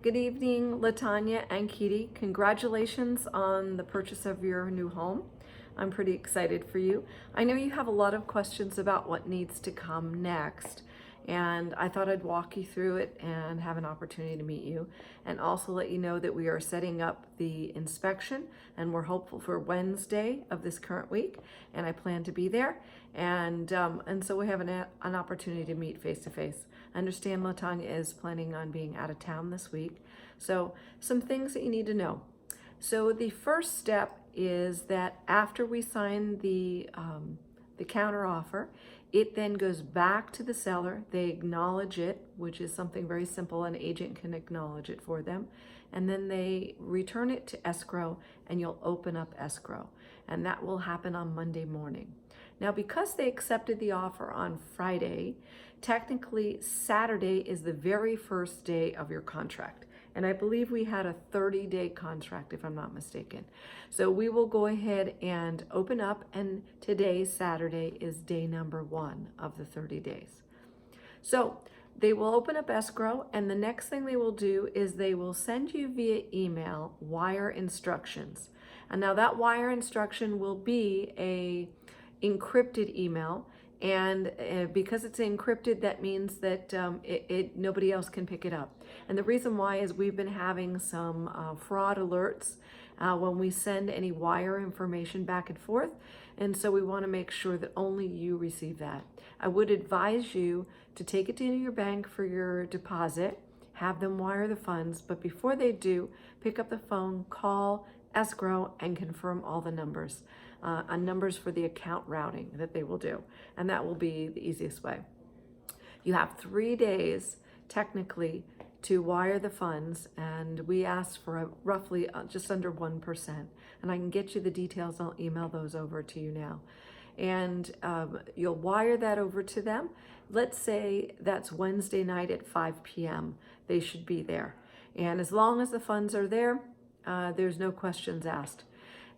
Good evening, Latonya and Keady. Congratulations on the purchase of your new home. I'm pretty excited for you. I know you have a lot of questions about what needs to come next, and I thought I'd walk you through it and have an opportunity to meet you, and also let you know that we are setting up the inspection, and we're hopeful for Wednesday of this current week, and I plan to be there, and so we have an opportunity to meet face to face. I understand Latonya is planning on being out of town this week, so some things that you need to know. So the first step is that after we sign the counter offer, it then goes back to the seller. They acknowledge it, which is something very simple. An agent can acknowledge it for them. And then they return it to escrow, and you'll open up escrow. And that will happen on Monday morning. Now, because they accepted the offer on Friday, technically Saturday is the very first day of your contract. And I believe we had a 30-day contract, if I'm not mistaken. So we will go ahead and open up, and today, Saturday, is day number 1 of the 30 days. So they will open up escrow, and the next thing they will do is they will send you via email wire instructions. And now that wire instruction will be a encrypted email. And because it's encrypted, that means that nobody else can pick it up. And the reason why is we've been having some fraud alerts when we send any wire information back and forth. And so we want to make sure that only you receive that. I would advise you to take it to your bank for your deposit, have them wire the funds, but before they do, pick up the phone, call escrow, and confirm all the numbers. Numbers for the account routing that they will do, and that will be the easiest way. You have 3 days technically to wire the funds, and we ask for roughly just under 1%, and I can get you the details. I'll email those over to you now, and you'll wire that over to them. Let's say that's Wednesday night at 5 p.m. They should be there, and as long as the funds are there, there's no questions asked.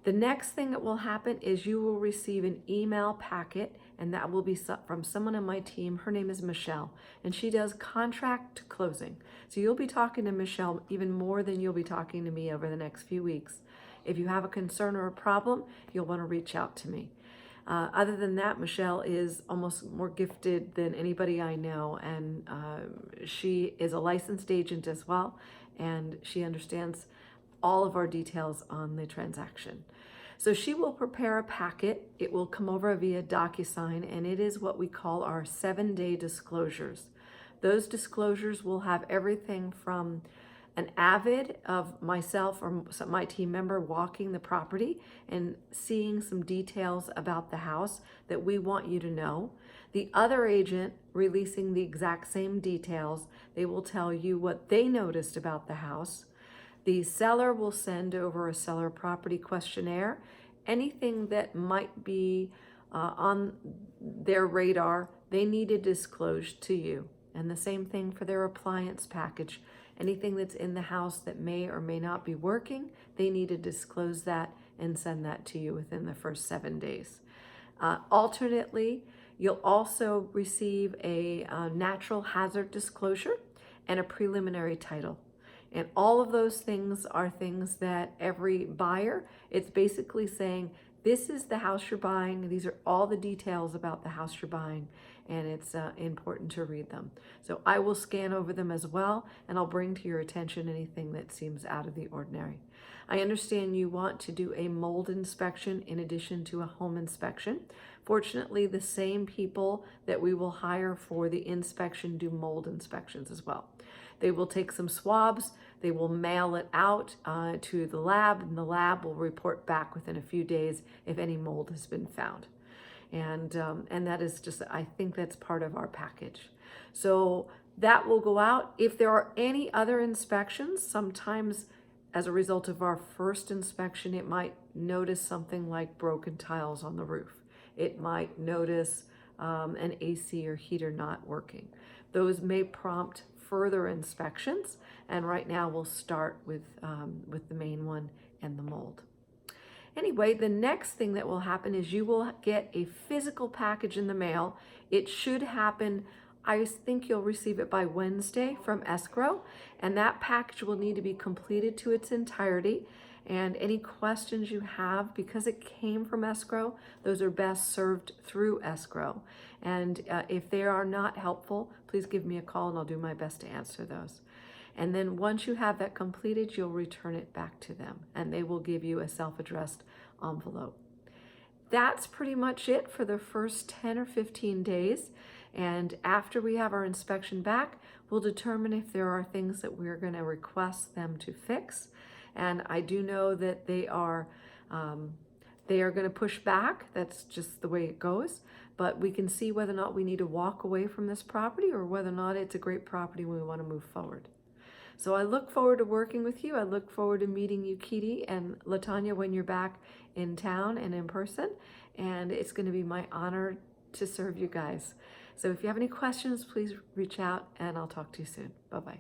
The next thing that will happen is you will receive an email packet, and that will be from someone on my team. Her name is Michelle, and she does contract to closing. So you'll be talking to Michelle even more than you'll be talking to me over the next few weeks. If you have a concern or a problem, you'll want to reach out to me. Other than that, Michelle is almost more gifted than anybody I know, and she is a licensed agent as well, and she understands all of our details on the transaction. So she will prepare a packet. It will come over via DocuSign, and it is what we call our 7-day disclosures. Those disclosures will have everything from an avid of myself or my team member walking the property and seeing some details about the house that we want you to know. The other agent releasing the exact same details. They will tell you what they noticed about the house. The seller will send over a seller property questionnaire. Anything that might be on their radar, they need to disclose to you. And the same thing for their appliance package. Anything that's in the house that may or may not be working, they need to disclose that and send that to you within the first 7 days. Alternately, you'll also receive a natural hazard disclosure and a preliminary title. And all of those things are things that every buyer, it's basically saying, this is the house you're buying. These are all the details about the house you're buying, and it's important to read them. So I will scan over them as well, and I'll bring to your attention anything that seems out of the ordinary. I understand you want to do a mold inspection in addition to a home inspection. Fortunately, the same people that we will hire for the inspection do mold inspections as well. They will take some swabs, they will mail it out to the lab, and the lab will report back within a few days if any mold has been found. And that is just, I think that's part of our package. So that will go out. If there are any other inspections, sometimes as a result of our first inspection, it might notice something like broken tiles on the roof. It might notice an AC or heater not working. Those may prompt further inspections, and right now we'll start with the main one and the mold. Anyway, the next thing that will happen is you will get a physical package in the mail. It should happen I think you'll receive it by Wednesday from escrow, and that package will need to be completed to its entirety. And any questions you have, because it came from escrow, those are best served through escrow. And if they are not helpful, please give me a call and I'll do my best to answer those. And then once you have that completed, you'll return it back to them and they will give you a self-addressed envelope. That's pretty much it for the first 10 or 15 days. And after we have our inspection back, we'll determine if there are things that we're going to request them to fix. And I do know that they are going to push back. That's just the way it goes. But we can see whether or not we need to walk away from this property or whether or not it's a great property and we want to move forward. So I look forward to working with you. I look forward to meeting you, Keady and Latonya, when you're back in town and in person. And it's going to be my honor to serve you guys. So if you have any questions, please reach out and I'll talk to you soon. Bye-bye.